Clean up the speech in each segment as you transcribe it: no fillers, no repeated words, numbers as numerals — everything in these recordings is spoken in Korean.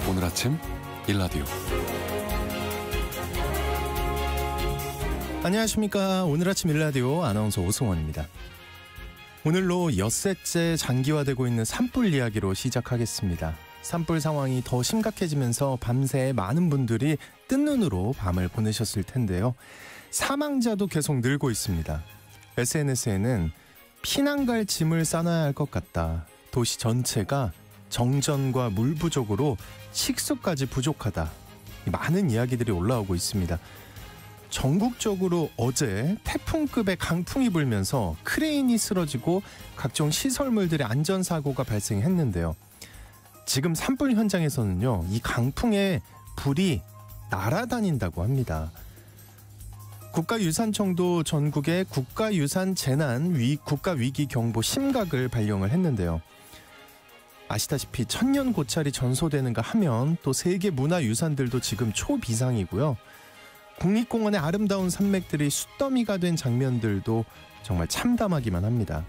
오늘 아침 일라디오. 안녕하십니까. 오늘 아침 일라디오 아나운서 오승원입니다. 오늘로 엿새째 장기화되고 있는 산불 이야기로 시작하겠습니다. 산불 상황이 더 심각해지면서 밤새 많은 분들이 뜬 눈으로 밤을 보내셨을 텐데요. 사망자도 계속 늘고 있습니다. SNS에는 피난 갈 짐을 싸놔야 할 것 같다. 도시 전체가 정전과 물 부족으로 식수까지 부족하다. 많은 이야기들이 올라오고 있습니다. 전국적으로 어제 태풍급의 강풍이 불면서 크레인이 쓰러지고 각종 시설물들의 안전사고가 발생했는데요. 지금 산불 현장에서는요, 이 강풍에 불이 날아다닌다고 합니다. 국가유산청도 전국에 국가유산 재난 국가위기경보 심각을 발령을 했는데요. 아시다시피 천년 고찰이 전소되는가 하면 또 세계 문화유산들도 지금 초비상이고요. 국립공원의 아름다운 산맥들이 숫더미가 된 장면들도 정말 참담하기만 합니다.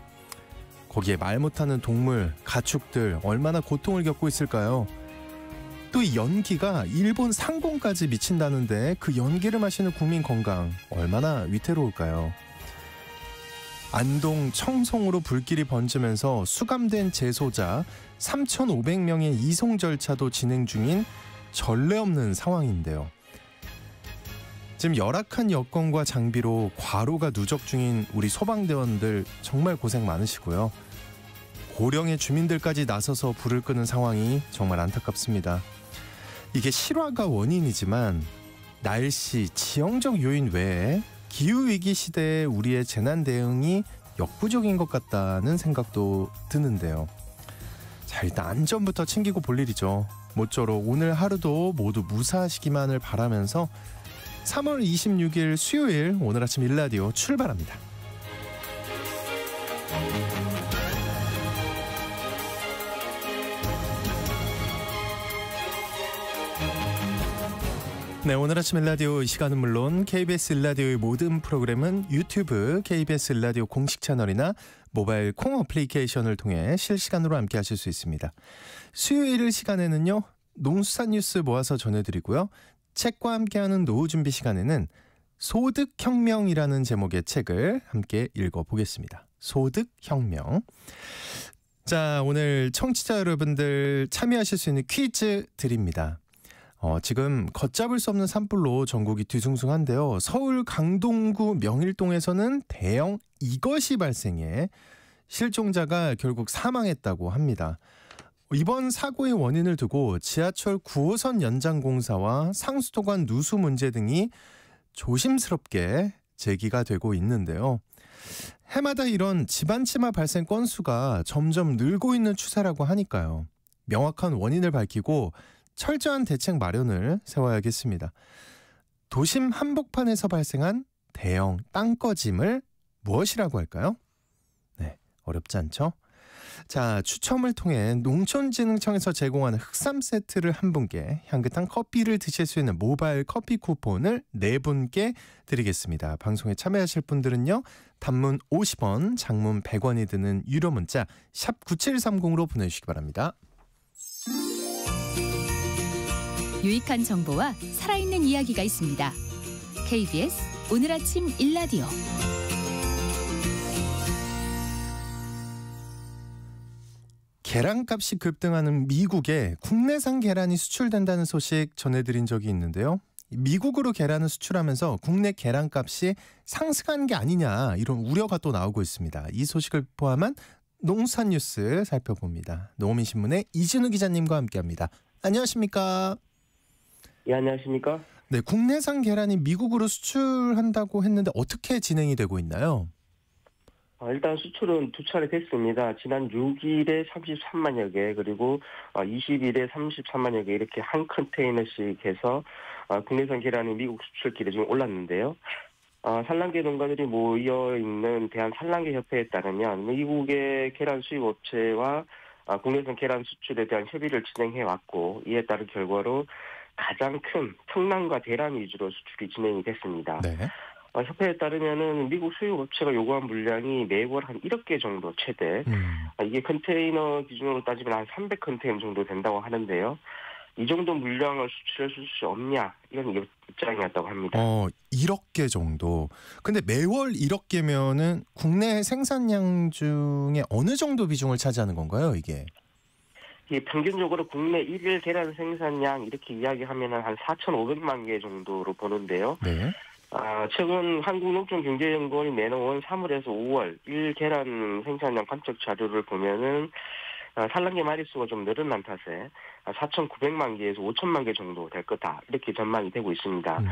거기에 말 못하는 동물, 가축들 얼마나 고통을 겪고 있을까요? 또 이 연기가 일본 상공까지 미친다는데 그 연기를 마시는 국민 건강 얼마나 위태로울까요? 안동 청송으로 불길이 번지면서 수감된 재소자 3,500명의 이송 절차도 진행 중인 전례 없는 상황인데요. 지금 열악한 여건과 장비로 과로가 누적 중인 우리 소방대원들 정말 고생 많으시고요. 고령의 주민들까지 나서서 불을 끄는 상황이 정말 안타깝습니다. 이게 실화가 원인이지만 날씨, 지형적 요인 외에 기후위기 시대에 우리의 재난 대응이 역부족인 것 같다는 생각도 드는데요. 자, 일단 안전부터 챙기고 볼 일이죠. 모쪼록 오늘 하루도 모두 무사하시기만을 바라면서 3월 26일 수요일 오늘 아침 일라디오 출발합니다. 네, 오늘 아침 일라디오 이 시간은 물론 KBS 일라디오의 모든 프로그램은 유튜브 KBS 일라디오 공식 채널이나 모바일 콩 어플리케이션을 통해 실시간으로 함께 하실 수 있습니다. 수요일 시간에는요, 농수산 뉴스 모아서 전해드리고요. 책과 함께하는 노후 준비 시간에는 소득혁명이라는 제목의 책을 함께 읽어보겠습니다. 소득혁명. 자, 오늘 청취자 여러분들 참여하실 수 있는 퀴즈 드립니다. 지금 걷잡을 수 없는 산불로 전국이 뒤숭숭한데요. 서울 강동구 명일동에서는 대형 이것이 발생해 실종자가 결국 사망했다고 합니다. 이번 사고의 원인을 두고 지하철 9호선 연장 공사와 상수도관 누수 문제 등이 조심스럽게 제기가 되고 있는데요. 해마다 이런 집안치마 발생 건수가 점점 늘고 있는 추세라고 하니까요. 명확한 원인을 밝히고 철저한 대책 마련을 세워야겠습니다. 도심 한복판에서 발생한 대형 땅꺼짐을 무엇이라고 할까요? 네, 어렵지 않죠? 자, 추첨을 통해 농촌진흥청에서 제공하는 흑삼 세트를 한 분께, 향긋한 커피를 드실 수 있는 모바일 커피 쿠폰을 4분께 드리겠습니다. 방송에 참여하실 분들은요, 단문 50원, 장문 100원이 드는 유료 문자 샵 9730으로 보내주시기 바랍니다. 유익한 정보와 살아있는 이야기가 있습니다. KBS 오늘 아침 일라디오. 계란값이 급등하는 미국에 국내산 계란이 수출된다는 소식 전해드린 적이 있는데요. 미국으로 계란을 수출하면서 국내 계란값이 상승한 게 아니냐, 이런 우려가 또 나오고 있습니다. 이 소식을 포함한 농수산 뉴스 살펴봅니다. 노미신문의 이진우 기자님과 함께합니다. 안녕하십니까? 예, 안녕하십니까? 네, 국내산 계란이 미국으로 수출한다고 했는데 어떻게 진행이 되고 있나요? 일단 수출은 두 차례 됐습니다. 지난 6일에 33만여 개, 그리고 20일에 33만여 개, 이렇게 한 컨테이너씩 해서 국내산 계란이 미국 수출길에 지금 올랐는데요. 산란계 농가들이 모여있는 대한산란계협회에 따르면 미국의 계란 수입 업체와 국내산 계란 수출에 대한 협의를 진행해왔고, 이에 따른 결과로 가장 큰 청란과 대란 위주로 수출이 진행이 됐습니다. 네. 협회에 따르면은 미국 수입 업체가 요구한 물량이 매월 한 1억 개 정도 최대. 이게 컨테이너 기준으로 따지면 한 300컨테이너 정도 된다고 하는데요. 이 정도 물량을 수출할 수 없냐 이런 입장이었다고 합니다. 1억 개 정도. 근데 매월 1억 개면은 국내 생산량 중에 어느 정도 비중을 차지하는 건가요, 이게? 이 평균적으로 국내 일일 계란 생산량 이렇게 이야기하면은 한 4,500만 개 정도로 보는데요. 네. 최근 한국농촌경제연구원이 내놓은 3월에서 5월 일 계란 생산량 관측 자료를 보면은 산란계 마리수가 좀 늘어난 탓에 4,900만 개에서 5천만 개 정도 될 거다 이렇게 전망이 되고 있습니다.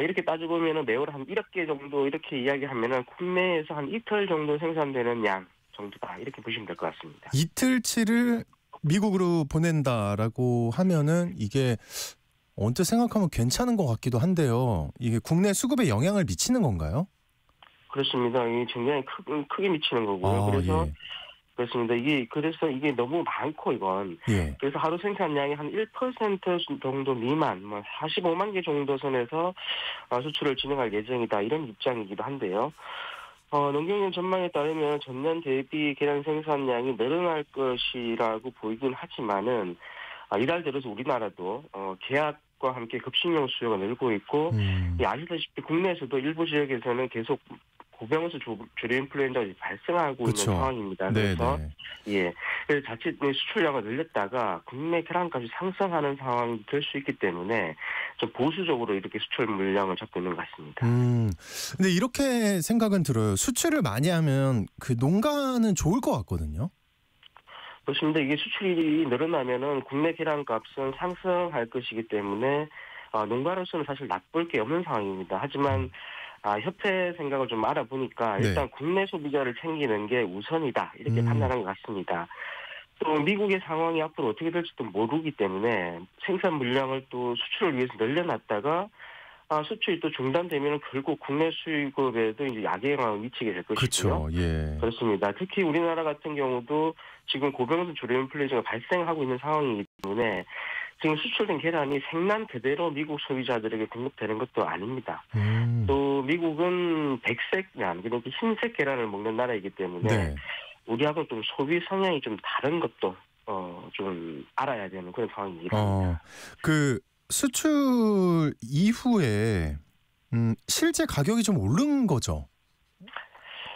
이렇게 따져보면은 매월 한 1억 개 정도 이렇게 이야기하면은 국내에서 한 이틀 정도 생산되는 양 정도다 이렇게 보시면 될 것 같습니다. 이틀치를 미국으로 보낸다라고 하면은 이게 언뜻 생각하면 괜찮은 것 같기도 한데요. 이게 국내 수급에 영향을 미치는 건가요? 그렇습니다. 이게 굉장히 크게 미치는 거고요. 그래서 예. 그렇습니다. 그래서 이게 너무 많고 이건. 예. 그래서 하루 생산량이 한 1% 정도 미만, 45만 개 정도 선에서 수출을 진행할 예정이다 이런 입장이기도 한데요. 농경연 전망에 따르면 전년 대비 계란 생산량이 늘어날 것이라고 보이긴 하지만은 이달 들어서 우리나라도 계약과 함께 급식용 수요가 늘고 있고 아시다시피 국내에서도 일부 지역에서는 계속 고병원수 조류 인플루엔자가 발생하고 그쵸. 있는 상황입니다. 그래서 그래서 자칫 수출량을 늘렸다가 국내 계란값이 상승하는 상황이 될 수 있기 때문에 좀 보수적으로 이렇게 수출 물량을 잡고 있는 것 같습니다. 근데 이렇게 생각은 들어요. 수출을 많이 하면 그 농가는 좋을 것 같거든요. 그렇습니다. 이게 수출이 늘어나면은 국내 계란값은 상승할 것이기 때문에 농가로서는 사실 나쁠 게 없는 상황입니다. 하지만 협회 생각을 좀 알아보니까 일단 국내 소비자를 챙기는 게 우선이다 이렇게 판단한 것 같습니다. 또 미국의 상황이 앞으로 어떻게 될지도 모르기 때문에 생산 물량을 또 수출을 위해서 늘려놨다가 수출이 또 중단되면 결국 국내 수입업에도 이제 악영향을 미치게 될 것이고요. 그렇죠. 예. 그렇습니다. 특히 우리나라 같은 경우도 지금 고병원수 조류 인플루엔자가 발생하고 있는 상황이기 때문에 지금 수출된 계란이 생란 그대로 미국 소비자들에게 공급되는 것도 아닙니다. 또 미국은 백색란, 그러니까 흰색 계란을 먹는 나라이기 때문에 우리하고는 좀 소비 성향이 좀 다른 것도 좀 알아야 되는 그런 상황입니다. 그 수출 이후에 실제 가격이 좀 오른 거죠?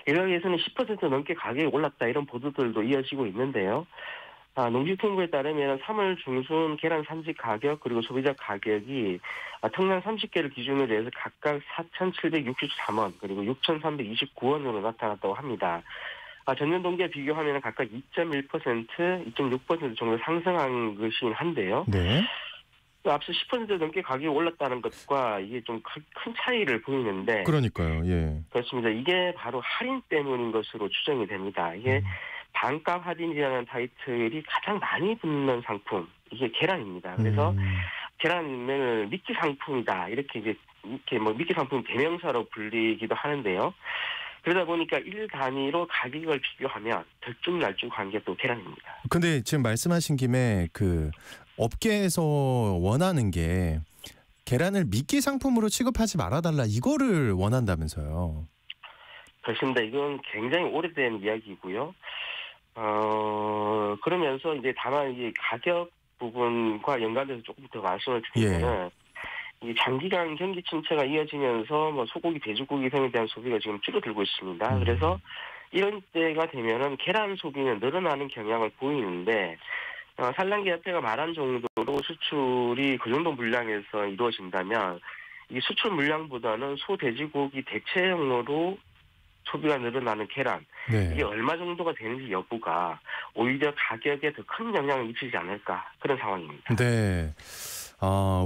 일각에서는 10% 넘게 가격이 올랐다 이런 보도들도 이어지고 있는데요. 농식품부에 따르면 3월 중순 계란 산지 가격 그리고 소비자 가격이 청량 30개를 기준으로 해서 각각 4,763원 그리고 6,329원으로 나타났다고 합니다. 전년 동기와 비교하면 각각 2.1%, 2.6% 정도 상승한 것이긴 한데요. 앞서 10% 넘게 가격이 올랐다는 것과 이게 좀 큰 차이를 보이는데. 그러니까요. 예. 그렇습니다. 이게 바로 할인 때문인 것으로 추정이 됩니다. 이게 반값 할인이라는 타이틀이 가장 많이 붙는 상품, 이게 계란입니다. 그래서 계란을 미끼 상품이다 이렇게 미끼 상품 대명사로 불리기도 하는데요. 그러다 보니까 일 단위로 가격을 비교하면 들쭉날쭉한 게 또 계란입니다. 근데 지금 말씀하신 김에 그 업계에서 원하는 게 계란을 미끼 상품으로 취급하지 말아달라 이거를 원한다면서요. 그렇습니다. 이건 굉장히 오래된 이야기고요. 그러면서 이제 다만 이 가격 부분과 연관돼서 조금 더 말씀을 드리면은 이 장기간 경기 침체가 이어지면서 소고기, 돼지고기 등에 대한 소비가 지금 줄어들고 있습니다. 그래서 이런 때가 되면은 계란 소비는 늘어나는 경향을 보이는데 산란계 협회가 말한 정도로 수출이 그 정도 물량에서 이루어진다면 이 수출 물량보다는 소, 돼지고기 대체형으로 소비가 늘어나는 계란 이게 얼마 정도가 되는지 여부가 오히려 가격에 더 큰 영향을 미치지 않을까 그런 상황입니다. 네.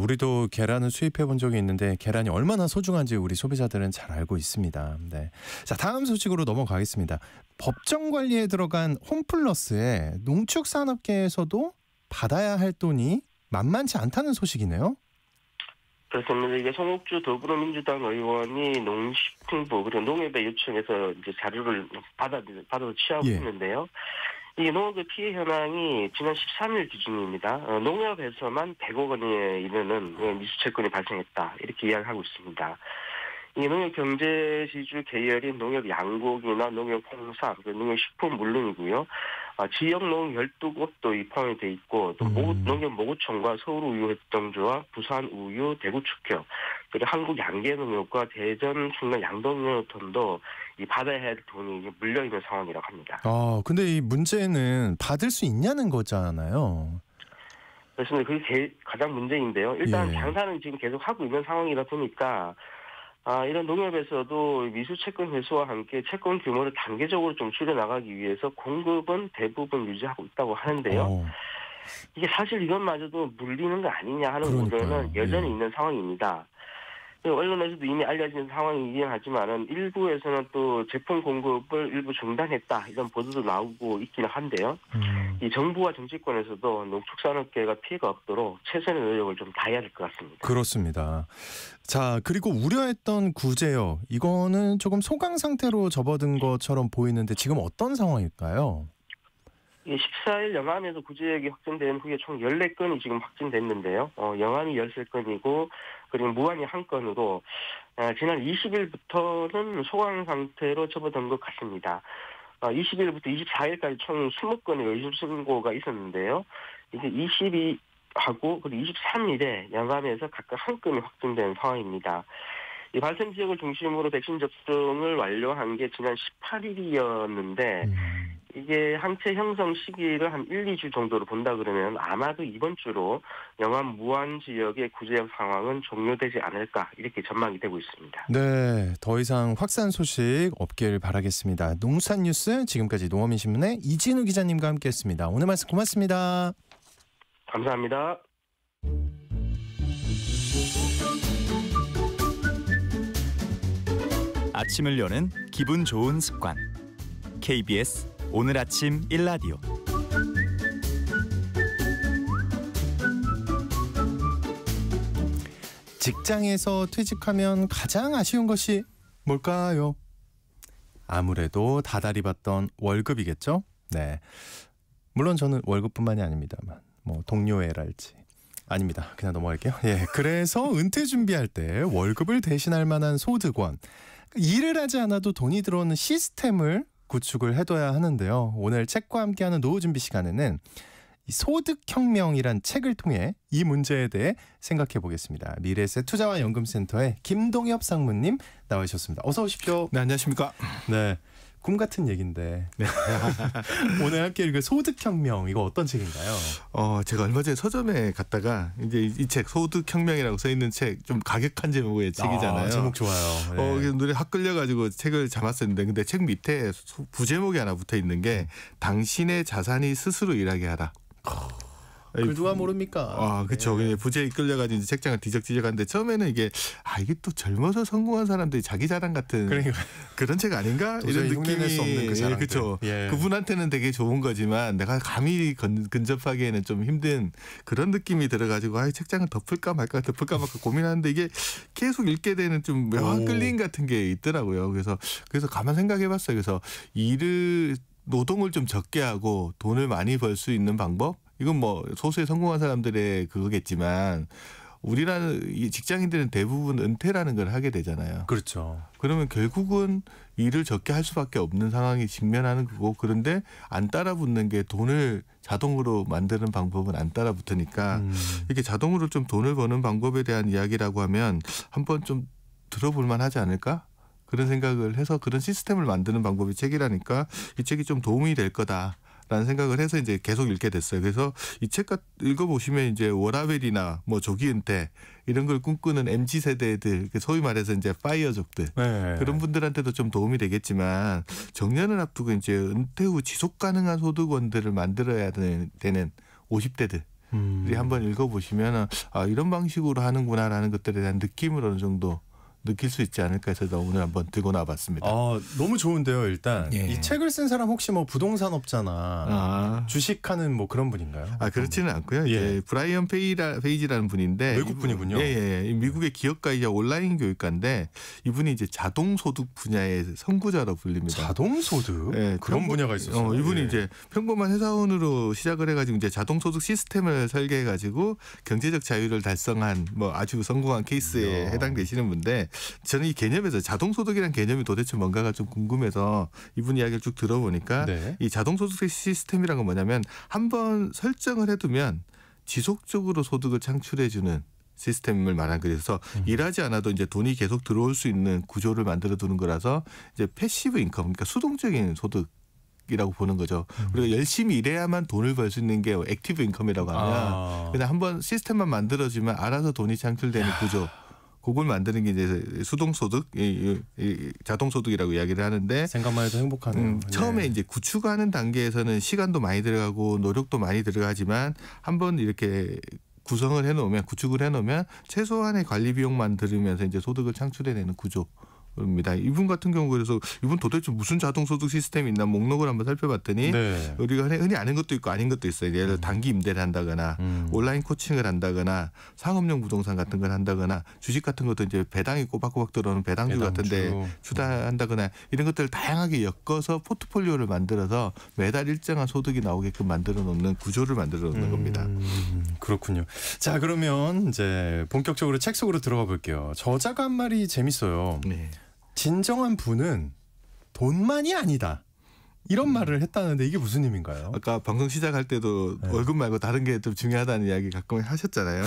우리도 계란을 수입해 본 적이 있는데 계란이 얼마나 소중한지 우리 소비자들은 잘 알고 있습니다. 네. 자, 다음 소식으로 넘어가겠습니다. 법정 관리에 들어간 홈플러스에 농축산업계에서도 받아야 할 돈이 만만치 않다는 소식이네요. 그렇습니다. 이게 송옥주 더불어민주당 의원이 농식품부 그리고 농협의 요청에서 이제 자료를 받아서 취하고 있는데요. 이 농업의 피해 현황이 지난 13일 기준입니다. 농협에서만 100억 원에 이르는 미수채권이 발생했다 이렇게 이야기하고 있습니다. 이 농협 경제지주 계열인 농협 양곡이나 농협 홍삼, 농협식품 물론이고요. 지역 농 12곳도 이 포함이 돼 있고 또 농협 모구청과 서울우유협동조합, 부산우유, 대구축협, 그리고 한국양계농협과 대전 충남 양동농협도 이 받아야 할 돈이 물려 있는 상황이라고 합니다. 근데 이 문제는 받을 수 있냐는 거잖아요. 그렇습니다. 그게 가장 문제인데요. 일단 예. 장사는 지금 계속 하고 있는 상황이다 보니까 이런 농협에서도 미수 채권 회수와 함께 채권 규모를 단계적으로 좀 줄여나가기 위해서 공급은 대부분 유지하고 있다고 하는데요. 이게 사실 이것마저도 물리는 거 아니냐 하는 우려는 여전히 있는 상황입니다. 언론에서도 이미 알려진 상황이긴 하지만은 일부에서는 또 제품 공급을 일부 중단했다 이런 보도도 나오고 있기는 한데요. 이 정부와 정치권에서도 농축산업계가 피해가 없도록 최선의 노력을 좀 다해야 될 것 같습니다. 그렇습니다. 자, 그리고 우려했던 구제역 이거는 조금 소강 상태로 접어든 것처럼 보이는데 지금 어떤 상황일까요? 14일 영암에서 구제역이 확정된 후에 총 14건이 지금 확진됐는데요. 영암이 13건이고 그리고 무안이 1건으로 지난 20일부터는 소강 상태로 접어든 것 같습니다. 20일부터 24일까지 총 20건의 의심 신고가 있었는데요. 이제 22하고 그리고 23일에 영암에서 각각 1건이 확정된 상황입니다. 이 발생 지역을 중심으로 백신 접종을 완료한 게 지난 18일이었는데 이게 항체 형성 시기를 한 1, 2주 정도로 본다 그러면 아마도 이번 주로 영암 무안 지역의 구제역 상황은 종료되지 않을까 이렇게 전망이 되고 있습니다. 네, 더 이상 확산 소식 없길 바라겠습니다. 농수산뉴스 지금까지 농어민신문의 이진우 기자님과 함께했습니다. 오늘 말씀 고맙습니다. 감사합니다. 아침을 여는 기분 좋은 습관. KBS 오늘 아침 1라디오. 직장에서 퇴직하면 가장 아쉬운 것이 뭘까요? 아무래도 다달이 받던 월급이겠죠? 네. 물론 저는 월급뿐만이 아닙니다만 뭐 동료애랄지 아닙니다. 그냥 넘어갈게요. 예. 그래서 은퇴 준비할 때 월급을 대신할 만한 소득원, 일을 하지 않아도 돈이 들어오는 시스템을 구축을 해둬야 하는데요. 오늘 책과 함께하는 노후 준비 시간에는 이 소득혁명이란 책을 통해 이 문제에 대해 생각해 보겠습니다. 미래에셋 투자와 연금센터의 김동엽 상무님 나와주셨습니다. 어서 오십시오. 네, 안녕하십니까. 네. 꿈 같은 얘기인데 네. 오늘 함께 읽을 소득혁명 이거 어떤 책인가요? 제가 얼마 전에 서점에 갔다가 이제 이 책 소득혁명이라고 써 있는 책 좀 가격한 제목의 책이잖아요. 제목 좋아요. 네. 눈에 확 끌려가지고 책을 잡았었는데 근데 책 밑에 부제목이 하나 붙어 있는 게 당신의 자산이 스스로 일하게 하라. 그걸 누가 모릅니까? 그렇죠. 네. 부재에 끌려가지고 이제 책장을 뒤적뒤적하는데 처음에는 이게 또 젊어서 성공한 사람들이 자기 자랑 같은 그런 책 아닌가 이런 느낌이 수 없는 그 자랑들. 그렇죠. 예. 그분한테는 되게 좋은 거지만 내가 감히 근접하기에는 좀 힘든 그런 느낌이 들어가지고 책장을 덮을까 말까 고민하는데 이게 계속 읽게 되는 좀 묘한 끌림 같은 게 있더라고요. 그래서 가만 생각해봤어요. 그래서 노동을 좀 적게 하고 돈을 많이 벌 수 있는 방법. 이건 뭐 소수의 성공한 사람들의 그거겠지만 우리라는 이 직장인들은 대부분 은퇴라는 걸 하게 되잖아요. 그렇죠. 그러면 결국은 일을 적게 할 수밖에 없는 상황이 직면하는 거고 그런데 안 따라붙는 게 돈을 자동으로 만드는 방법은 안 따라붙으니까 이렇게 자동으로 좀 돈을 버는 방법에 대한 이야기라고 하면 한번 좀 들어볼 만하지 않을까? 그런 생각을 해서 그런 시스템을 만드는 방법이 책이라니까 이 책이 좀 도움이 될 거다. 라는 생각을 해서 이제 계속 읽게 됐어요. 그래서 이 책 읽어보시면 이제 워라벨이나 뭐 조기 은퇴 이런 걸 꿈꾸는 MZ 세대들, 소위 말해서 이제 파이어족들 그런 분들한테도 좀 도움이 되겠지만 정년을 앞두고 이제 은퇴 후 지속 가능한 소득원들을 만들어야 되는 50대들. 이 한번 읽어보시면 이런 방식으로 하는구나라는 것들에 대한 느낌을 어느 정도 느낄 수 있지 않을까 해서 오늘 한번 들고 나와봤습니다. 너무 좋은데요. 일단 이 책을 쓴 사람 혹시 뭐 부동산업자나 주식하는 뭐 그런 분인가요? 그렇지는 않고요. 이제 브라이언 페이지라는 분인데 외국 분이군요. 예. 미국의 기업가이자 온라인 교육가인데 이분이 이제 자동소득 분야의 선구자로 불립니다. 자동소득? 예, 그런 분야가 있었어요. 이분이 이제 평범한 회사원으로 시작을 해가지고 이제 자동소득 시스템을 설계해가지고 경제적 자유를 달성한 뭐 아주 성공한 케이스에 해당되시는 분인데 저는 이 개념에서 자동소득이라는 개념이 도대체 뭔가가 좀 궁금해서 이분 이야기를 쭉 들어보니까 네. 이 자동소득 시스템이란 건 뭐냐면 한번 설정을 해두면 지속적으로 소득을 창출해주는 시스템을 말한 거예요. 그래서 일하지 않아도 이제 돈이 계속 들어올 수 있는 구조를 만들어 두는 거라서 이제 패시브 인컴, 그러니까 수동적인 소득이라고 보는 거죠. 우리가 열심히 일해야만 돈을 벌 수 있는 게 액티브 인컴이라고 하면 그냥 한번 시스템만 만들어지면 알아서 돈이 창출되는 구조. 그걸 만드는 게 이제 수동소득, 자동소득이라고 이야기를 하는데 생각만 해도 행복하네요. 처음에 이제 구축하는 단계에서는 시간도 많이 들어가고 노력도 많이 들어가지만 한번 이렇게 구성을 해놓으면 구축을 해놓으면 최소한의 관리 비용만 들으면서 이제 소득을 창출해내는 구조입니다. 이분 같은 경우 그래서 이분 도대체 무슨 자동소득 시스템이 있나 목록을 한번 살펴봤더니 네. 우리가 흔히 아는 것도 있고 아닌 것도 있어요. 예를 들어 단기 임대를 한다거나 온라인 코칭을 한다거나 상업용 부동산 같은 걸 한다거나 주식 같은 것도 이제 배당이 꼬박꼬박 들어오는 배당주 같은데 투자한다거나 이런 것들을 다양하게 엮어서 포트폴리오를 만들어서 매달 일정한 소득이 나오게끔 만들어 놓는 구조를 만들어 놓는 겁니다. 그렇군요. 자, 그러면 이제 본격적으로 책 속으로 들어가 볼게요. 저자가 한 말이 재밌어요. 네. 진정한 부는 돈만이 아니다. 이런 말을 했다는데 이게 무슨 의미인가요? 아까 방송 시작할 때도 네. 월급 말고 다른 게 좀 중요하다는 이야기 가끔 하셨잖아요.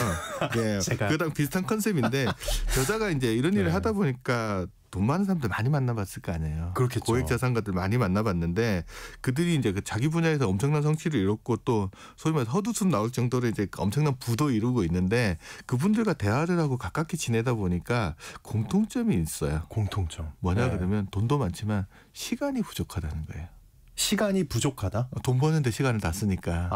예, 제가. 그랑 비슷한 컨셉인데 저자가 이제 이런 일을 네. 하다 보니까 돈 많은 사람들 많이 만나봤을 거 아니에요. 그렇겠죠. 고액 자산가들 많이 만나봤는데 그들이 이제 그 자기 분야에서 엄청난 성취를 이뤘고 또 소위 말해서 헛웃음 나올 정도로 이제 엄청난 부도 이루고 있는데 그분들과 대화를 하고 가깝게 지내다 보니까 공통점이 있어요. 공통점. 뭐냐 네. 그러면 돈도 많지만 시간이 부족하다는 거예요. 시간이 부족하다? 돈 버는데 시간을 다 쓰니까.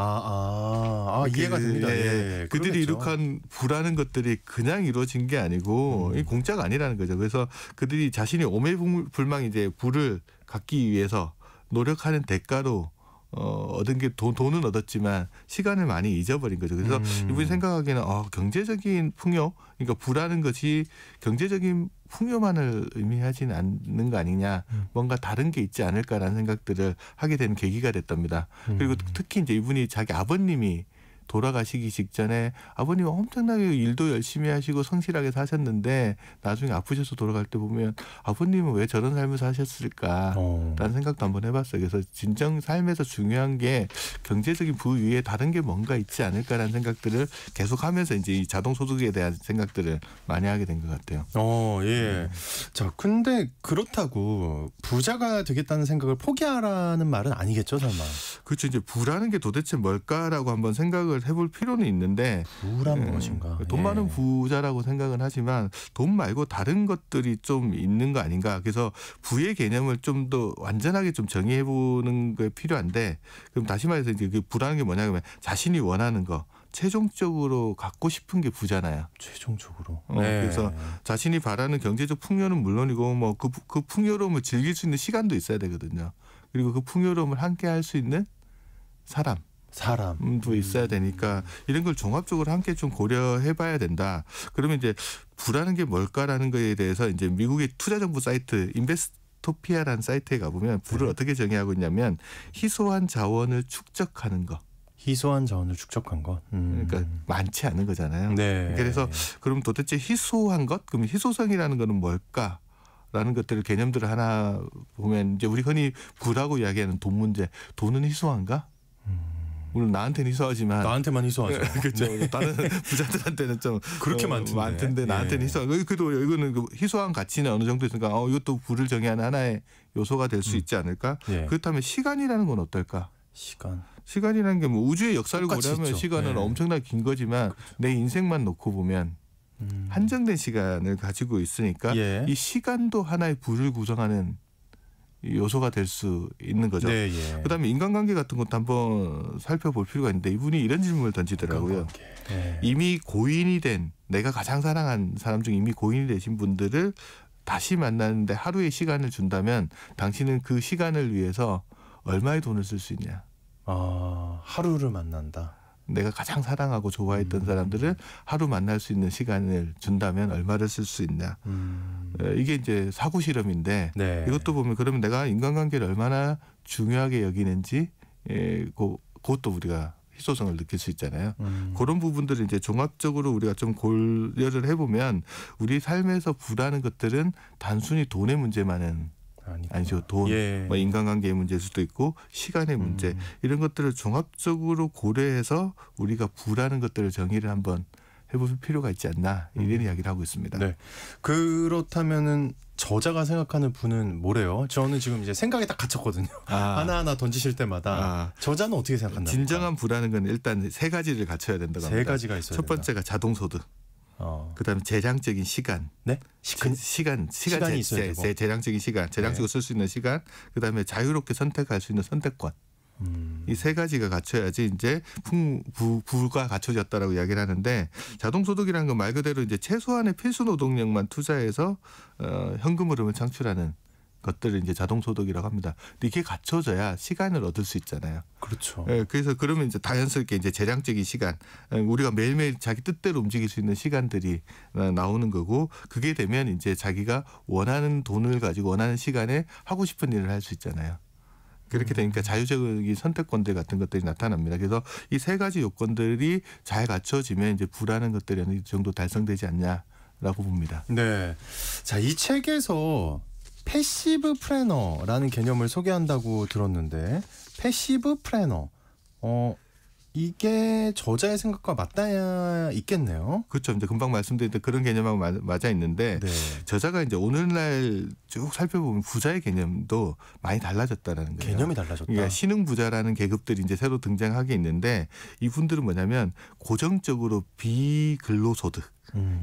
이해가 됩니다. 예, 그들이 그러겠죠. 이룩한 부라는 것들이 그냥 이루어진 게 아니고 이 공짜가 아니라는 거죠. 그래서 그들이 자신이 오매불망 이제 부를 갖기 위해서 노력하는 대가로 얻은 게 돈은 얻었지만 시간을 많이 잊어버린 거죠. 그래서 이분이 생각하기에는 경제적인 풍요, 그러니까 부라는 것이 경제적인 풍요만을 의미하지는 않는 거 아니냐, 뭔가 다른 게 있지 않을까라는 생각들을 하게 된 계기가 됐답니다. 그리고 특히 이제 이분이 자기 아버님이 돌아가시기 직전에 아버님은 엄청나게 일도 열심히 하시고 성실하게 사셨는데 나중에 아프셔서 돌아갈 때 보면 아버님은 왜 저런 삶을 사셨을까라는 생각도 한번 해봤어요. 그래서 진정 삶에서 중요한 게 경제적인 부 위에 다른 게 뭔가 있지 않을까라는 생각들을 계속하면서 이제 이 자동소득에 대한 생각들을 많이 하게 된 것 같아요. 예. 자, 근데 그렇다고 부자가 되겠다는 생각을 포기하라는 말은 아니겠죠, 설마? 그렇죠. 이제 부라는 게 도대체 뭘까라고 한번 생각을 해볼 필요는 있는데 부란 무엇인가? 돈 많은 부자라고 생각은 하지만 돈 말고 다른 것들이 좀 있는 거 아닌가. 그래서 부의 개념을 좀 더 완전하게 좀 정의해 보는 게 필요한데 그럼 다시 말해서 이제 그 부라는 게 뭐냐면 자신이 원하는 거 최종적으로 갖고 싶은 게 부잖아요. 최종적으로. 그래서 자신이 바라는 경제적 풍요는 물론이고 뭐 그 풍요로움을 즐길 수 있는 시간도 있어야 되거든요. 그리고 그 풍요로움을 함께 할 수 있는 사람도 있어야 되니까 이런 걸 종합적으로 함께 좀 고려해봐야 된다. 그러면 이제 부라는 게 뭘까라는 거에 대해서 이제 미국의 투자 정보 사이트 인베스토피아라는 사이트에 가보면 부를 어떻게 정의하고 있냐면 희소한 자원을 축적하는 거. 희소한 자원을 축적한 것. 그러니까 많지 않은 거잖아요. 네. 그래서 그럼 도대체 희소한 것? 그럼 희소성이라는 거는 뭘까? 라는 것들을 개념들을 하나 보면 이제 우리 흔히 부라고 이야기하는 돈 문제. 돈은 희소한가? 물론 나한테는 희소하지만 나한테만 희소하죠. 그렇죠. 다른 부자들한테는 좀 그렇게 많던데 나한테는 희소하고 그래도 이거는 그 희소한 가치는 어느 정도 있으니까 이것도 부를 정의하는 하나의 요소가 될 수 있지 않을까? 그렇다면 시간이라는 건 어떨까? 시간이라는 게 뭐 우주의 역사를 고려하면 있죠. 시간은 엄청나게 긴 거지만 내 인생만 놓고 보면 한정된 시간을 가지고 있으니까 이 시간도 하나의 부를 구성하는 요소가 될 수 있는 거죠. 그다음에 인간관계 같은 것도 한번 살펴볼 필요가 있는데 이분이 이런 질문을 던지더라고요. 이미 고인이 된 내가 가장 사랑한 사람 중 이미 고인이 되신 분들을 다시 만나는데 하루의 시간을 준다면 당신은 그 시간을 위해서 얼마의 돈을 쓸 수 있냐. 하루를 만난다. 내가 가장 사랑하고 좋아했던 사람들을 하루 만날 수 있는 시간을 준다면 얼마를 쓸 수 있냐. 이게 이제 사고 실험인데 이것도 보면 그러면 내가 인간관계를 얼마나 중요하게 여기는지 그것도 우리가 희소성을 느낄 수 있잖아요. 그런 부분들을 이제 종합적으로 우리가 좀 고려를 해보면 우리 삶에서 부라는 것들은 단순히 돈의 문제만은 아니죠. 돈, 예. 뭐 인간관계의 문제일 수도 있고 시간의 문제 이런 것들을 종합적으로 고려해서 우리가 부라는 것들을 정의를 한번 해볼 필요가 있지 않나 이런 이야기를 하고 있습니다. 네. 그렇다면은 저자가 생각하는 부는 뭐래요? 저는 지금 이제 생각이 딱 갇혔거든요. 하나하나 던지실 때마다 저자는 어떻게 생각한다? 진정한 부라는 건 일단 세 가지를 갖춰야 된다고 합니다. 세 가지가 있어요. 첫 번째가 자동소득. 그다음에 재량적인 시간. 네? 시간이 있어야 되고. 재량적인 시간, 재량적으로 쓸 수 있는 시간. 그다음에 자유롭게 선택할 수 있는 선택권. 이 세 가지가 갖춰야지 이제 부가 갖춰졌다라고 이야기를 하는데 자동소득이라는 건 말 그대로 이제 최소한의 필수 노동력만 투자해서 현금 흐름을 창출하는 것들을 이제 자동소득이라고 합니다. 근데 이게 갖춰져야 시간을 얻을 수 있잖아요. 그렇죠. 예, 그래서 그러면 이제 자연스럽게 이제 재량적인 시간, 우리가 매일매일 자기 뜻대로 움직일 수 있는 시간들이 나오는 거고, 그게 되면 이제 자기가 원하는 돈을 가지고 원하는 시간에 하고 싶은 일을 할 수 있잖아요. 그렇게 되니까 자유적인 선택권들 같은 것들이 나타납니다. 그래서 이 세 가지 요건들이 잘 갖춰지면 이제 부라는 것들이 어느 정도 달성되지 않냐라고 봅니다. 네. 자, 이 책에서 패시브 플래너라는 개념을 소개한다고 들었는데 패시브 플래너 이게 저자의 생각과 맞닿아 있겠네요. 그렇죠. 이제 금방 말씀드린 그런 개념하고 맞아 있는데 네. 저자가 이제 오늘날 쭉 살펴보면 부자의 개념도 많이 달라졌다라는 거예요. 개념이 달라졌다. 그러니까 신흥 부자라는 계급들이 이제 새로 등장하게 있는데 이분들은 뭐냐면 고정적으로 비근로소득.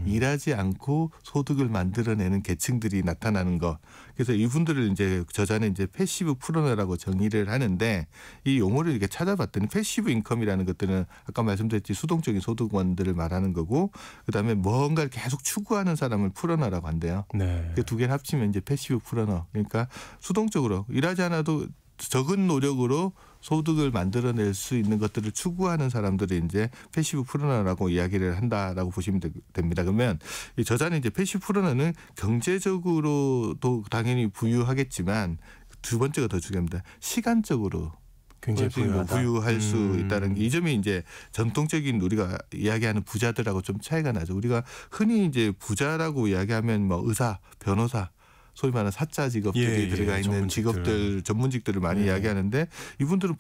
일하지 않고 소득을 만들어내는 계층들이 나타나는 것. 그래서 이분들을 이제 저자는 이제 패시브 플래너라고 정의를 하는데 이 용어를 이렇게 찾아봤더니 패시브 인컴이라는 것들은 아까 말씀드렸지 수동적인 소득원들을 말하는 거고 그다음에 뭔가를 계속 추구하는 사람을 플래너라고 한대요. 네. 그 두 개를 합치면 이제 패시브 플래너. 그러니까 수동적으로 일하지 않아도 적은 노력으로 소득을 만들어낼 수 있는 것들을 추구하는 사람들이 이제 패시브 플래너라고 이야기를 한다라고 보시면 됩니다. 그러면 이 저자는 이제 패시브 플래너는 경제적으로도 당연히 부유하겠지만 두 번째가 더 중요합니다. 시간적으로 굉장히 부유할 수 있다는 게 이 점이 이제 전통적인 우리가 이야기하는 부자들하고 좀 차이가 나죠. 우리가 흔히 이제 부자라고 이야기하면 뭐 의사, 변호사 소위 말하는 사자 직업들이 들어가 있는 전문직들을 많이 이야기하는데 이분들은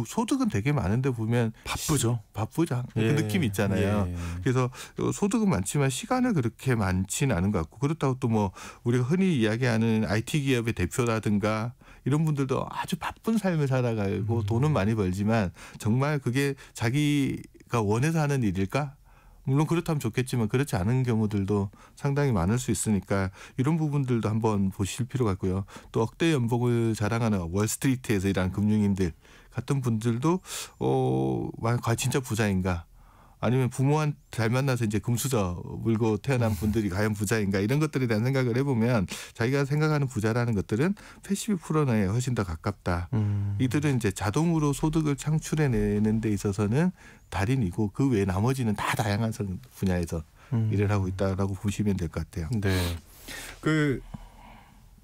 소득은 되게 많은데 보면 바쁘죠. 그 느낌이 있잖아요. 그래서 소득은 많지만 시간을 그렇게 많지는 않은 것 같고 그렇다고 또 뭐 우리가 흔히 이야기하는 IT 기업의 대표라든가 이런 분들도 아주 바쁜 삶을 살아가고 돈은 많이 벌지만 정말 그게 자기가 원해서 하는 일일까? 물론 그렇다면 좋겠지만 그렇지 않은 경우들도 상당히 많을 수 있으니까 이런 부분들도 한번 보실 필요가 있고요. 또 억대 연봉을 자랑하는 월스트리트에서 일하는 금융인들 같은 분들도 진짜 부자인가? 아니면 부모한테 잘 만나서 이제 금수저 물고 태어난 분들이 과연 부자인가 이런 것들에 대한 생각을 해보면 자기가 생각하는 부자라는 것들은 패시브 플래너에 훨씬 더 가깝다. 이들은 이제 자동으로 소득을 창출해내는 데 있어서는 달인이고 그 외에 나머지는 다 다양한 분야에서 일을 하고 있다라고 보시면 될 것 같아요. 네. 그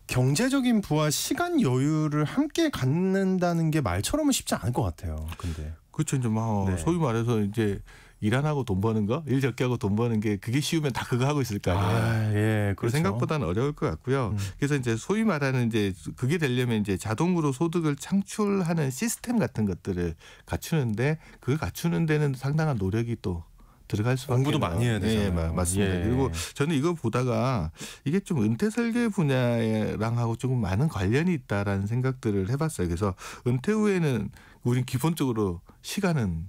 경제적인 부와 시간 여유를 함께 갖는다는 게 말처럼은 쉽지 않을 것 같아요. 근데 그렇죠. 이제 뭐 소위 말해서 이제 일 안 하고 돈 버는 거, 일 적게 하고 돈 버는 게 그게 쉬우면 다 그거 하고 있을 거 아니에요. 그렇죠. 생각보다는 어려울 것 같고요. 그래서 이제 소위 말하는 이제 그게 되려면 이제 자동으로 소득을 창출하는 시스템 같은 것들을 갖추는데 그걸 갖추는 데는 상당한 노력이 또 들어갈 수밖에 공부도 많이 해야 되잖아요. 네, 맞습니다. 그리고 저는 이거 보다가 이게 좀 은퇴 설계 분야랑 하고 조금 많은 관련이 있다라는 생각들을 해봤어요. 그래서 은퇴 후에는 우린 기본적으로 시간은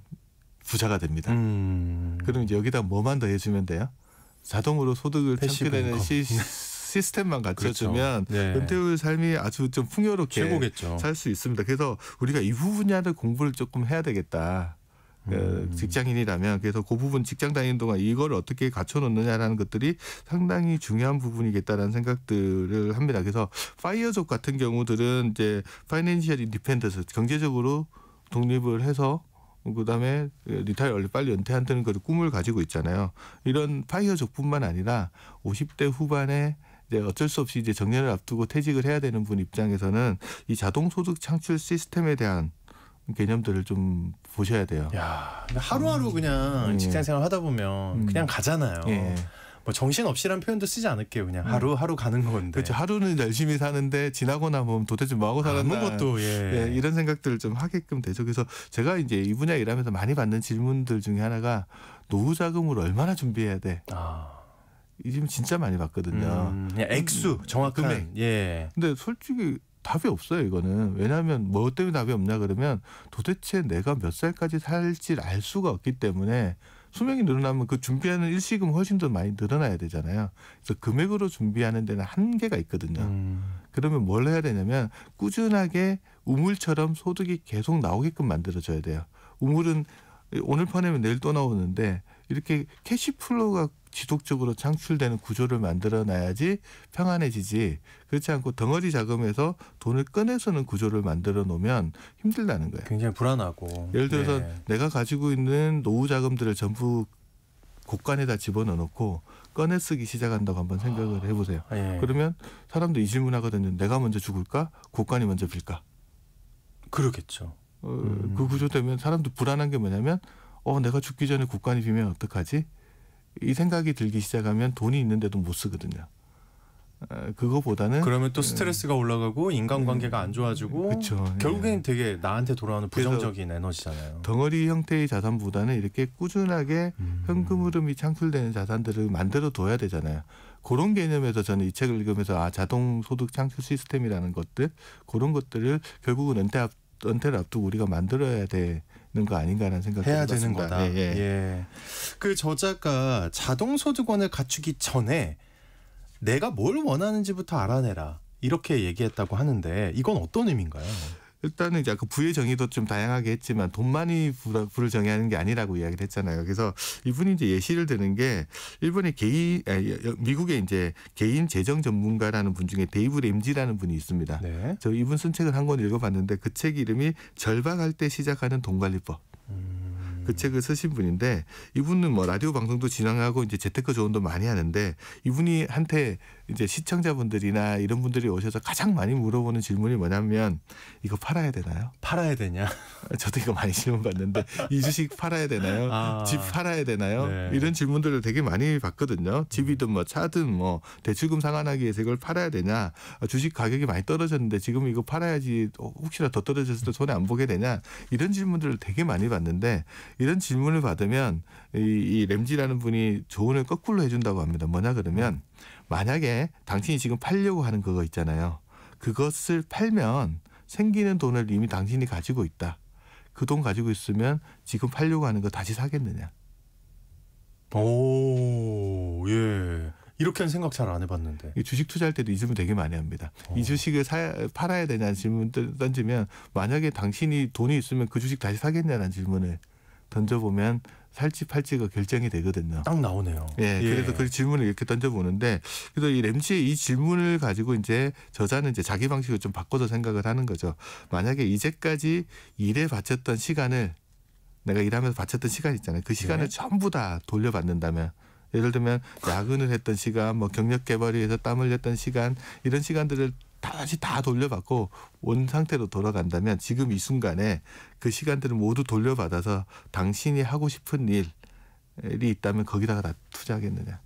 부자가 됩니다. 그럼 이제 여기다 뭐만 더 해주면 돼요? 자동으로 소득을 창출하는 시스템만 갖춰주면 그렇죠. 은퇴 후 삶이 아주 좀 풍요롭게 살 수 있습니다. 그래서 우리가 이 부분야를 공부를 조금 해야 되겠다. 직장인이라면 그래서 그 부분 직장 다니는 동안 이걸 어떻게 갖춰놓느냐라는 것들이 상당히 중요한 부분이겠다라는 생각들을 합니다. 그래서 파이어족 같은 경우들은 이제 파이낸셜 인디펜던스 경제적으로 독립을 해서 그다음에 리타이어 빨리 은퇴한다는 그 꿈을 가지고 있잖아요. 이런 파이어족뿐만 아니라 50대 후반에 이제 어쩔 수 없이 이제 정년을 앞두고 퇴직을 해야 되는 분 입장에서는 이 자동 소득 창출 시스템에 대한 개념들을 좀 보셔야 돼요. 야, 하루하루 그냥 직장생활 하다 보면 그냥 가잖아요. 예. 뭐 정신 없이란 표현도 쓰지 않을게요. 그냥 하루하루 가는 건데. 그렇죠. 하루는 열심히 사는데 지나고 나면 도대체 뭐 하고 살았나. 아무것도 예, 이런 생각들을 좀 하게끔 되죠. 그래서 제가 이제 이 분야 일하면서 많이 받는 질문들 중에 하나가 노후 자금을 얼마나 준비해야 돼. 이 질문 진짜 많이 받거든요. 그냥 액수 정확한. 금액. 예. 근데 솔직히 답이 없어요. 이거는. 왜냐하면 뭐 때문에 답이 없냐 그러면 도대체 내가 몇 살까지 살지 알 수가 없기 때문에 수명이 늘어나면 그 준비하는 일시금 훨씬 더 많이 늘어나야 되잖아요. 그래서 금액으로 준비하는 데는 한계가 있거든요. 그러면 뭘 해야 되냐면 꾸준하게 우물처럼 소득이 계속 나오게끔 만들어줘야 돼요. 우물은 오늘 파내면 내일 또 나오는데 이렇게 캐시플로우가 지속적으로 창출되는 구조를 만들어놔야지 평안해지지. 그렇지 않고 덩어리 자금에서 돈을 꺼내서는 구조를 만들어 놓으면 힘들다는 거예요. 굉장히 불안하고. 예를 들어서 내가 가지고 있는 노후 자금들을 전부 곳간에다 집어넣어 놓고 꺼내 쓰기 시작한다고 한번 생각을 해보세요. 그러면 사람도 이 질문하거든요. 내가 먼저 죽을까? 곳간이 먼저 빌까? 그렇겠죠. 그 구조 때문에 사람도 불안한 게 뭐냐면 내가 죽기 전에 곳간이 비면 어떡하지? 이 생각이 들기 시작하면 돈이 있는데도 못 쓰거든요. 그거보다는 그러면 또 스트레스가 올라가고 인간관계가 안 좋아지고 그쵸. 결국엔 되게 나한테 돌아오는 부정적인 에너지잖아요. 덩어리 형태의 자산보다는 이렇게 꾸준하게 현금 흐름이 창출되는 자산들을 만들어 둬야 되잖아요. 그런 개념에서 저는 이 책을 읽으면서 자동 소득 창출 시스템이라는 것들 그런 것들을 결국은 은퇴를 앞두고 우리가 만들어야 되는 거 아닌가라는 생각이 해야 들었습니다. 되는 거다. 예. 그 저자가 자동 소득원을 갖추기 전에 내가 뭘 원하는지부터 알아내라 이렇게 얘기했다고 하는데 이건 어떤 의미인가요? 일단은 이제 그 부의 정의도 좀 다양하게 했지만 돈만이 부를 정의하는 게 아니라고 이야기를 했잖아요. 그래서 이분이 이제 예시를 드는 게 일본의 미국의 이제 개인 재정 전문가라는 분 중에 데이브 램지라는 분이 있습니다. 네. 저 이분 쓴 책을 한 권 읽어봤는데 그 책 이름이 절박할 때 시작하는 돈관리법. 그 책을 쓰신 분인데 이분은 뭐 라디오 방송도 진행하고 이제 재테크 조언도 많이 하는데 이분이 한테 이제 시청자분들이나 이런 분들이 오셔서 가장 많이 물어보는 질문이 뭐냐면 이거 팔아야 되나요? 팔아야 되냐? 저도 이거 많이 질문 받는데 이 주식 팔아야 되나요? 집 팔아야 되나요? 네. 이런 질문들을 되게 많이 받거든요. 집이든 뭐 차든 뭐 대출금 상환하기 위해서 이걸 팔아야 되냐? 주식 가격이 많이 떨어졌는데 지금 이거 팔아야지 혹시나 더 떨어졌을 때 손해 안 보게 되냐? 이런 질문들을 되게 많이 받는데 이런 질문을 받으면 이 램지라는 분이 조언을 거꾸로 해준다고 합니다. 뭐냐 그러면 만약에 당신이 지금 팔려고 하는 그거 있잖아요. 그것을 팔면 생기는 돈을 이미 당신이 가지고 있다. 그 돈 가지고 있으면 지금 팔려고 하는 거 다시 사겠느냐. 오, 예. 이렇게는 생각 잘 안 해봤는데. 주식 투자할 때도 이 질문 되게 많이 합니다. 이 주식을 팔아야 되냐는 질문 던지면 만약에 당신이 돈이 있으면 그 주식 다시 사겠냐는 질문을 던져보면 살지 팔지가 결정이 되거든요. 딱 나오네요. 예, 그래서 그 질문을 이렇게 던져보는데 그래서 이 램지의 이 질문을 가지고 이제 저자는 이제 자기 방식을 좀 바꿔서 생각을 하는 거죠. 만약에 이제까지 일에 바쳤던 시간을 내가 일하면서 바쳤던 시간 있잖아요. 그 시간을 전부 다 돌려받는다면 예를 들면 야근을 했던 시간, 뭐 경력 개발을 위해서 땀을 흘렸던 시간 이런 시간들을 다시 다 돌려받고 원 상태로 돌아간다면 지금 이 순간에 그 시간들을 모두 돌려받아서 당신이 하고 싶은 일이 있다면 거기다가 다 투자하겠느냐.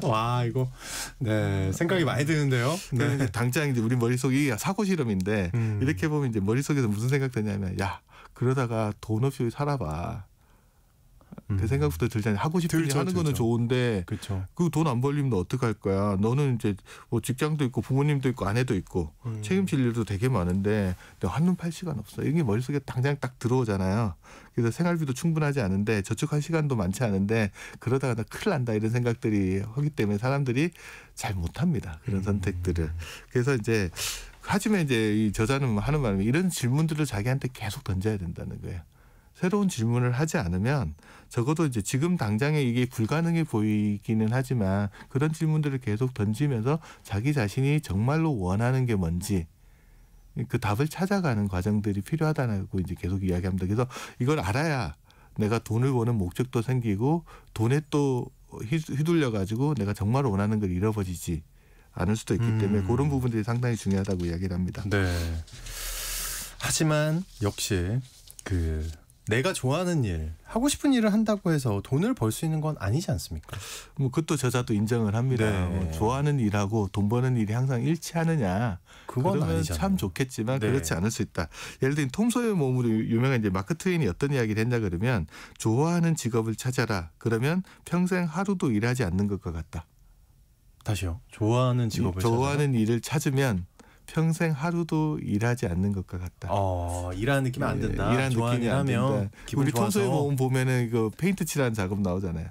와 이거 네 생각이 많이 드는데요. 네. 당장 이제 우리 머릿속에 이게 사고 실험인데 이렇게 보면 이제 머릿속에서 무슨 생각 드냐면 야 그러다가 돈 없이 살아봐. 그 생각부터 들잖아요. 하고 싶은 일 하는 거는 좋은데 그 돈 안 벌리면 너 어떡할 거야. 너는 이제 뭐 직장도 있고 부모님도 있고 아내도 있고 책임질 일도 되게 많은데 너 한눈 팔 시간 없어. 이게 머릿속에 당장 딱 들어오잖아요. 그래서 생활비도 충분하지 않은데 저축할 시간도 많지 않은데 그러다가 나 큰일 난다 이런 생각들이 하기 때문에 사람들이 잘 못합니다. 그런 선택들을. 그래서 이제 하지만 이제 이 저자는 하는 말은 이런 질문들을 자기한테 계속 던져야 된다는 거예요. 새로운 질문을 하지 않으면 적어도 이제 지금 당장에 이게 불가능해 보이기는 하지만 그런 질문들을 계속 던지면서 자기 자신이 정말로 원하는 게 뭔지 그 답을 찾아가는 과정들이 필요하다고 이제 계속 이야기합니다. 그래서 이걸 알아야 내가 돈을 버는 목적도 생기고 돈에 또 휘둘려 가지고 내가 정말 원하는 걸 잃어버리지 않을 수도 있기 때문에 그런 부분들이 상당히 중요하다고 이야기를 합니다. 네. 하지만 역시 그 내가 좋아하는 일, 하고 싶은 일을 한다고 해서 돈을 벌 수 있는 건 아니지 않습니까? 뭐 그것도 저자도 인정을 합니다. 네. 뭐 좋아하는 일하고 돈 버는 일이 항상 일치하느냐? 그건 그러면 아니잖아요. 참 좋겠지만 네. 그렇지 않을 수 있다. 예를 들면 톰 소의 몸으로 유명한 이제 마크 트웨인이 어떤 이야기를 했냐 그러면 좋아하는 직업을 찾아라. 그러면 평생 하루도 일하지 않는 것과 같다. 다시요. 좋아하는 직업을 좋아하는 일을 찾으면 평생 하루도 일하지 않는 것과 같다. 일하는 느낌이 안 든다. 일하는 좋아하는 느낌이 일 안 하면 든다. 기분 우리 좋아서. 톰소의 몸 보면은 이거 페인트 칠하는 작업 나오잖아요.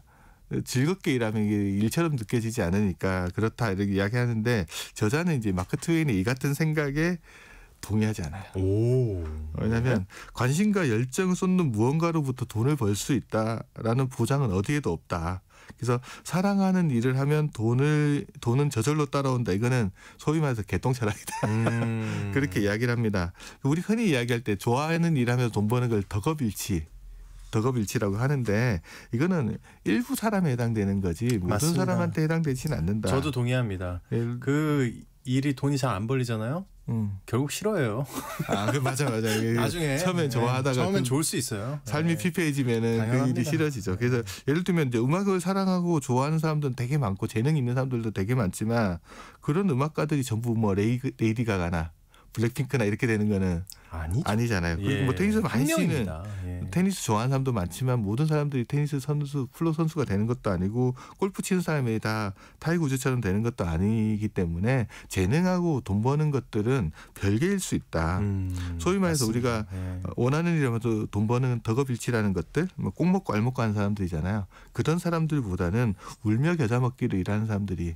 즐겁게 일하면 이게 일처럼 느껴지지 않으니까 그렇다 이렇게 이야기하는데 저자는 이제 마크 트웨인의 이 같은 생각에 동의하지 않아요. 오. 왜냐하면 관심과 열정을 쏟는 무언가로부터 돈을 벌 수 있다라는 보장은 어디에도 없다. 그래서 사랑하는 일을 하면 돈은 저절로 따라온다. 이거는 소위 말해서 개똥철학이다. 그렇게 이야기를 합니다. 우리 흔히 이야기할 때 좋아하는 일하면서 돈 버는 걸 덕업일치라고 하는데 이거는 일부 사람에 해당되는 거지 모든 맞습니다. 사람한테 해당되지는 않는다. 저도 동의합니다. 그 일이 돈이 잘 안 벌리잖아요. 결국 싫어해요. 맞아. 나중에 처음엔 좋아하다가 처음엔 좋을 수 있어요. 삶이 피폐해지면은 그 당연합니다. 일이 싫어지죠. 그래서 예를 들면 이제 음악을 사랑하고 좋아하는 사람들은 되게 많고 재능 있는 사람들도 되게 많지만 그런 음악가들이 전부 뭐 레이디 가가나 블랙핑크나 이렇게 되는 거는 아니잖아요. 그리고 뭐 테니스 많이 치는 테니스 좋아하는 사람도 많지만 모든 사람들이 테니스 선수, 프로 선수가 되는 것도 아니고 골프 치는 사람이 다 타이거 우즈처럼 되는 것도 아니기 때문에 재능하고 돈 버는 것들은 별개일 수 있다. 소위 말해서 우리가 원하는 일하면서 돈 버는 덕업일치라는 것들, 뭐 꼭 먹고 알 먹고 하는 사람들이잖아요. 그런 사람들보다는 울며 겨자 먹기로 일하는 사람들이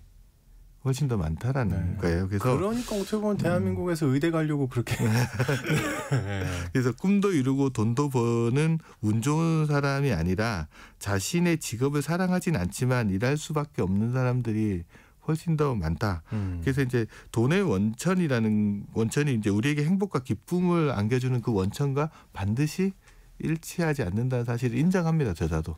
훨씬 더 많다라는 거예요. 그래서 그러니까 어떻게 보면 대한민국에서 의대 가려고 그렇게 그래서 꿈도 이루고 돈도 버는 운 좋은 사람이 아니라 자신의 직업을 사랑하진 않지만 일할 수밖에 없는 사람들이 훨씬 더 많다. 그래서 이제 돈의 원천이 이제 우리에게 행복과 기쁨을 안겨주는 그 원천과 반드시 일치하지 않는다는 사실을 인정합니다. 저자도.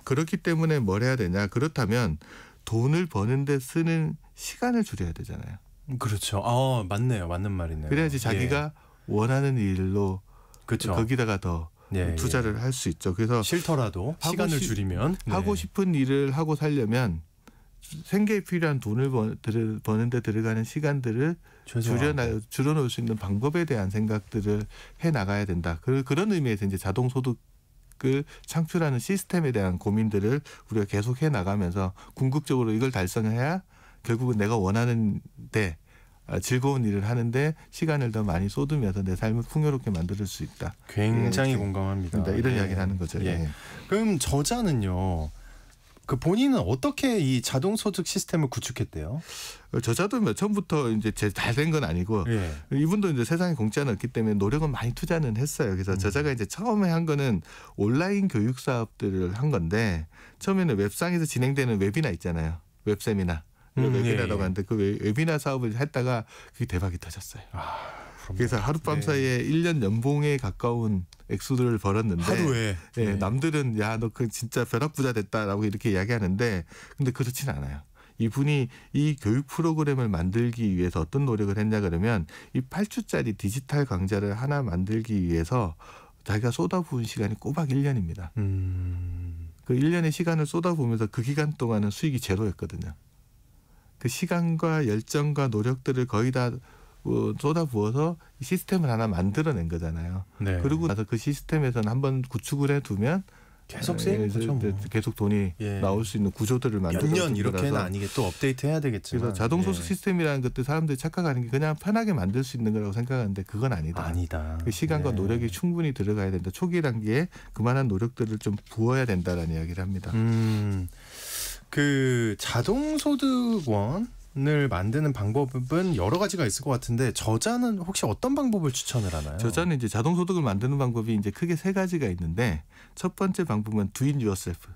그렇기 때문에 뭘 해야 되냐. 그렇다면 돈을 버는데 쓰는 시간을 줄여야 되잖아요. 그렇죠. 맞네요. 맞는 말이네요. 그래야지 자기가 원하는 일로 그렇죠. 거기다가 더 투자를 할 수 있죠. 그래서 싫더라도 시간을 줄이면 하고 싶은 일을 하고 살려면 생계에 필요한 돈을 버는데 들어가는 시간들을 줄여놓을 수 있는 방법에 대한 생각들을 해 나가야 된다. 그런 의미에서 이제 자동소득을 창출하는 시스템에 대한 고민들을 우리가 계속 해 나가면서 궁극적으로 이걸 달성해야 결국은 내가 원하는데 즐거운 일을 하는데 시간을 더 많이 쏟으면서 내 삶을 풍요롭게 만들 수 있다. 굉장히 공감합니다. 이런 이야기를 하는 거죠. 그럼 저자는요. 그 본인은 어떻게 이 자동소득 시스템을 구축했대요? 저자도 처음부터 이제 잘 된 건 아니고 이분도 이제 세상에 공짜는 없기 때문에 노력은 많이 투자는 했어요. 그래서 저자가 이제 처음에 한 거는 온라인 교육 사업들을 한 건데 처음에는 웹상에서 진행되는 웨비나 있잖아요. 웹세미나. 웨비나라고 하는데 그 웨비나 사업을 했다가 그게 대박이 터졌어요. 그래서 하룻밤 사이에 1년 연봉에 가까운 액수를 벌었는데 하루에 남들은 야 너 그 진짜 벼락부자 됐다라고 이렇게 이야기하는데 근데 그렇진 않아요. 이분이 이 교육 프로그램을 만들기 위해서 어떤 노력을 했냐 그러면 이 8주짜리 디지털 강좌를 하나 만들기 위해서 자기가 쏟아부은 시간이 꼬박 1년입니다. 그 1년의 시간을 쏟아부으면서 그 기간 동안은 수익이 제로였거든요. 그 시간과 열정과 노력들을 거의 다 쏟아부어서 시스템을 하나 만들어낸 거잖아요. 그러고 나서 그 시스템에서는 한번 구축을 해두면 계속 쓰이는 거죠. 계속 돈이 나올 수 있는 구조들을 만들어 몇 년 이렇게는 아니게 또 업데이트해야 되겠지만. 그래서 자동소득 시스템이라는 것들 사람들이 착각하는 게 그냥 편하게 만들 수 있는 거라고 생각하는데 그건 아니다. 그 시간과 노력이 충분히 들어가야 된다. 초기 단계에 그만한 노력들을 좀 부어야 된다라는 이야기를 합니다. 그 자동소득원을 만드는 방법은 여러 가지가 있을 것 같은데 저자는 혹시 어떤 방법을 추천을 하나요? 저자는 이제 자동소득을 만드는 방법이 이제 크게 세 가지가 있는데 첫 번째 방법은 do it yourself.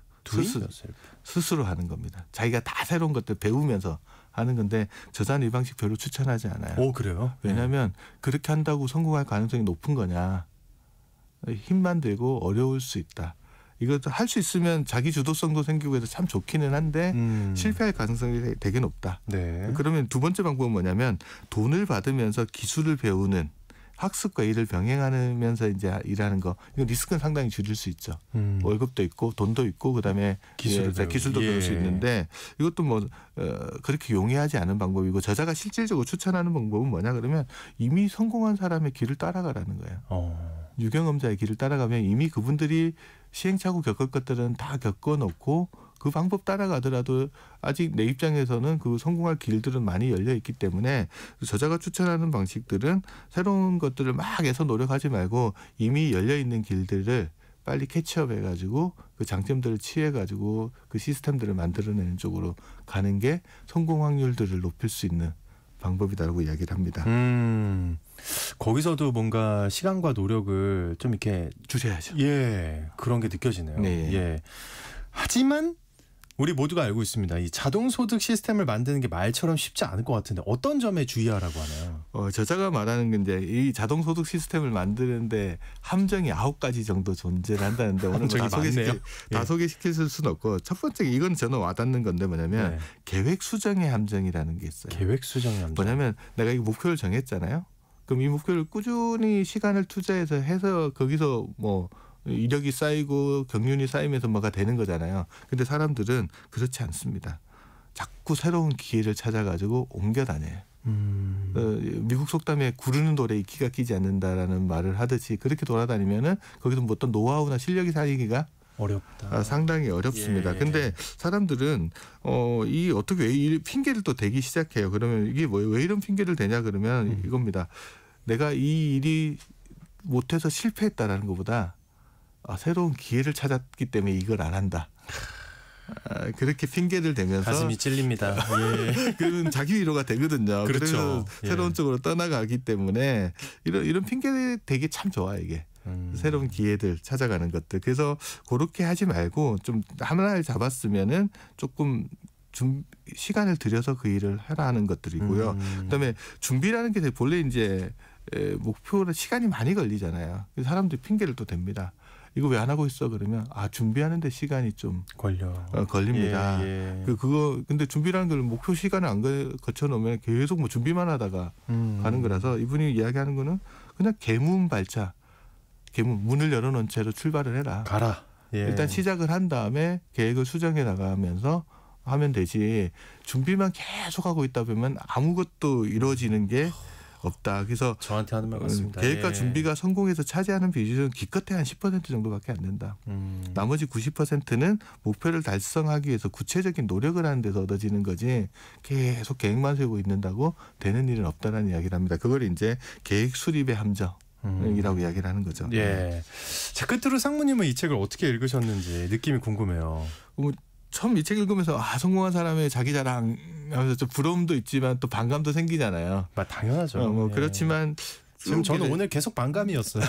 스스로 하는 겁니다. 자기가 다 새로운 것들 배우면서 하는 건데 저자는 이 방식 별로 추천하지 않아요. 그래요? 왜냐하면 그렇게 한다고 성공할 가능성이 높은 거냐. 힘만 들고 어려울 수 있다. 이것도 할 수 있으면 자기 주도성도 생기고 해서 참 좋기는 한데 실패할 가능성이 되게 높다. 그러면 두 번째 방법은 뭐냐면 돈을 받으면서 기술을 배우는 학습과 일을 병행하면서 이제 일하는 거 이거 리스크는 상당히 줄일 수 있죠. 월급도 있고 돈도 있고 그다음에 기술도 배울 수 있는데 이것도 뭐 그렇게 용이하지 않은 방법이고 저자가 실질적으로 추천하는 방법은 뭐냐 그러면 이미 성공한 사람의 길을 따라가라는 거예요. 유경험자의 길을 따라가면 이미 그분들이 시행착오 겪을 것들은 다 겪어놓고 그 방법 따라가더라도 아직 내 입장에서는 그 성공할 길들은 많이 열려 있기 때문에 저자가 추천하는 방식들은 새로운 것들을 막 해서 노력하지 말고 이미 열려 있는 길들을 빨리 캐치업해가지고 그 장점들을 취해가지고 그 시스템들을 만들어내는 쪽으로 가는 게 성공 확률들을 높일 수 있는 방법이다라고 이야기를 합니다. 거기서도 뭔가 시간과 노력을 좀 이렇게 주셔야죠. 예, 그런 게 느껴지네요. 네. 예. 하지만 우리 모두가 알고 있습니다. 이 자동소득 시스템을 만드는 게 말처럼 쉽지 않을 것 같은데 어떤 점에 주의하라고 하나요? 저자가 말하는 게 이제 이 자동소득 시스템을 만드는데 함정이 9가지 정도 존재를 한다는데 오늘 다 소개시킬 수는 없고 첫 번째 이건 저는 와닿는 건데 뭐냐면 계획 수정의 함정이라는 게 있어요. 계획 수정의 함정. 뭐냐면 내가 이 목표를 정했잖아요. 그럼 이 목표를 꾸준히 시간을 투자해서 해서 거기서 뭐 이력이 쌓이고 경륜이 쌓이면서 뭐가 되는 거잖아요. 근데 사람들은 그렇지 않습니다. 자꾸 새로운 기회를 찾아가지고 옮겨 다녀요. 미국 속담에 구르는 돌에 이끼가 끼지 않는다라는 말을 하듯이 그렇게 돌아다니면은 거기서 뭐 어떤 노하우나 실력이 쌓이기가 어렵다. 상당히 어렵습니다. 근데 사람들은 이 어떻게 왜 핑계를 또 대기 시작해요. 그러면 이게 왜 이런 핑계를 대냐 그러면 이겁니다. 내가 이 일이 못해서 실패했다라는 것보다 새로운 기회를 찾았기 때문에 이걸 안 한다. 그렇게 핑계를 대면서 가슴이 찔립니다. 예. 그건 자기 위로가 되거든요. 그렇죠. 그래서 새로운 쪽으로 떠나가기 때문에 이런 핑계 되기 참 좋아 이게. 새로운 기회들 찾아가는 것들. 그래서 그렇게 하지 말고 좀 하나를 잡았으면은 조금 시간을 들여서 그 일을 하라는 것들이고요. 그다음에 준비라는 게 본래 이제 목표는 시간이 많이 걸리잖아요. 그래서 사람들이 핑계를 또 댑니다. 이거 왜 안 하고 있어? 그러면 준비하는데 시간이 좀 걸립니다. 그거 근데 준비라는 걸 목표 시간을 안 거쳐 놓으면 계속 뭐 준비만 하다가 가는 거라서 이분이 이야기하는 거는 그냥 개문 발차, 문을 열어놓은 채로 출발을 해라. 가라. 일단 시작을 한 다음에 계획을 수정해 나가면서 하면 되지. 준비만 계속 하고 있다 보면 아무것도 이루어지는 게 없다. 그래서 저한테 하는 말 같습니다. 계획과 준비가 성공해서 차지하는 비율은 기껏해 한 10% 정도밖에 안 된다. 나머지 90%는 목표를 달성하기 위해서 구체적인 노력을 하는 데서 얻어지는 거지 계속 계획만 세우고 있는다고 되는 일은 없다라는 이야기를 합니다. 그걸 이제 계획 수립의 함정이라고 이야기를 하는 거죠. 예. 자, 끝으로 상무님은 이 책을 어떻게 읽으셨는지 느낌이 궁금해요. 처음 이 책 읽으면서 성공한 사람의 자기 자랑 하면서 좀 부러움도 있지만 또 반감도 생기잖아요. 당연하죠. 그렇지만 지금 저는 오늘 계속 반감이었어요.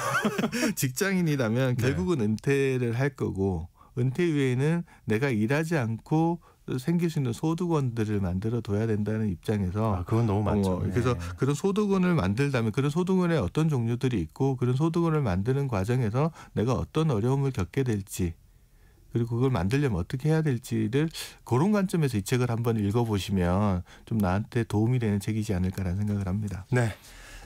직장인이라면 결국은 은퇴를 할 거고 은퇴 이후에는 내가 일하지 않고 생길 수 있는 소득원들을 만들어 둬야 된다는 입장에서 그건 너무 많죠. 그래서 그런 소득원을 만들다면 그런 소득원의 어떤 종류들이 있고 그런 소득원을 만드는 과정에서 내가 어떤 어려움을 겪게 될지 그리고 그걸 만들려면 어떻게 해야 될지를 그런 관점에서 이 책을 한번 읽어보시면 좀 나한테 도움이 되는 책이지 않을까라는 생각을 합니다. 네,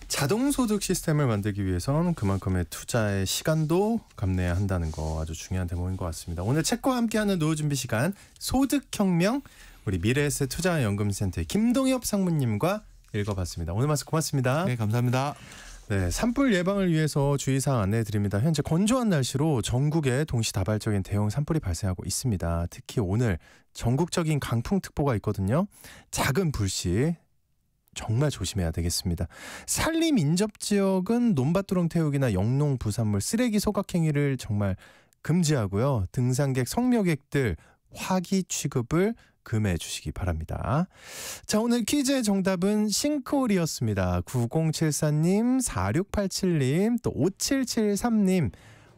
자동소득 시스템을 만들기 위해선 그만큼의 투자의 시간도 감내해야 한다는 거 아주 중요한 대목인 것 같습니다. 오늘 책과 함께하는 노후 준비 시간 소득혁명 우리 미래에셋 투자연금센터의 김동엽 상무님과 읽어봤습니다. 오늘 말씀 고맙습니다. 네, 감사합니다. 네, 산불 예방을 위해서 주의사항 안내해드립니다. 현재 건조한 날씨로 전국에 동시다발적인 대형 산불이 발생하고 있습니다. 특히 오늘 전국적인 강풍특보가 있거든요. 작은 불씨 정말 조심해야 되겠습니다. 산림 인접지역은 논밭두렁 태우기나 영농 부산물 쓰레기 소각 행위를 정말 금지하고요. 등산객 성묘객들 화기 취급을 금해 주시기 바랍니다. 자, 오늘 퀴즈의 정답은 싱크홀이었습니다. 9074님, 4687님, 또 5773님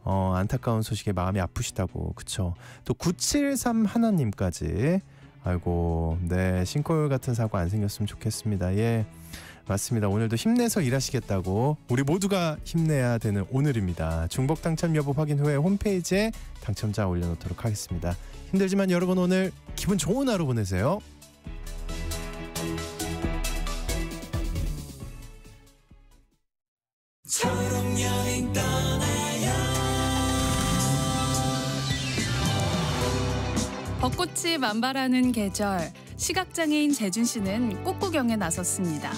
안타까운 소식에 마음이 아프시다고 그쵸. 또 973 하나님까지 아이고 네 싱크홀 같은 사고 안 생겼으면 좋겠습니다. 예 맞습니다. 오늘도 힘내서 일하시겠다고 우리 모두가 힘내야 되는 오늘입니다. 중복 당첨 여부 확인 후에 홈페이지에 당첨자 올려놓도록 하겠습니다. 힘들지만 여러분 오늘 기분 좋은 하루 보내세요. 벚꽃이 만발하는 계절, 시각장애인 재준 씨는 꽃구경에 나섰습니다.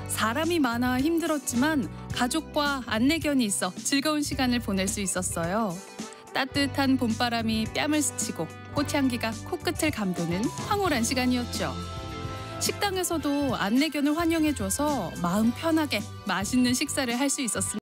사람이 많아 힘들었지만 가족과 안내견이 있어 즐거운 시간을 보낼 수 있었어요. 따뜻한 봄바람이 뺨을 스치고 꽃향기가 코끝을 감도는 황홀한 시간이었죠. 식당에서도 안내견을 환영해줘서 마음 편하게 맛있는 식사를 할 수 있었습니다.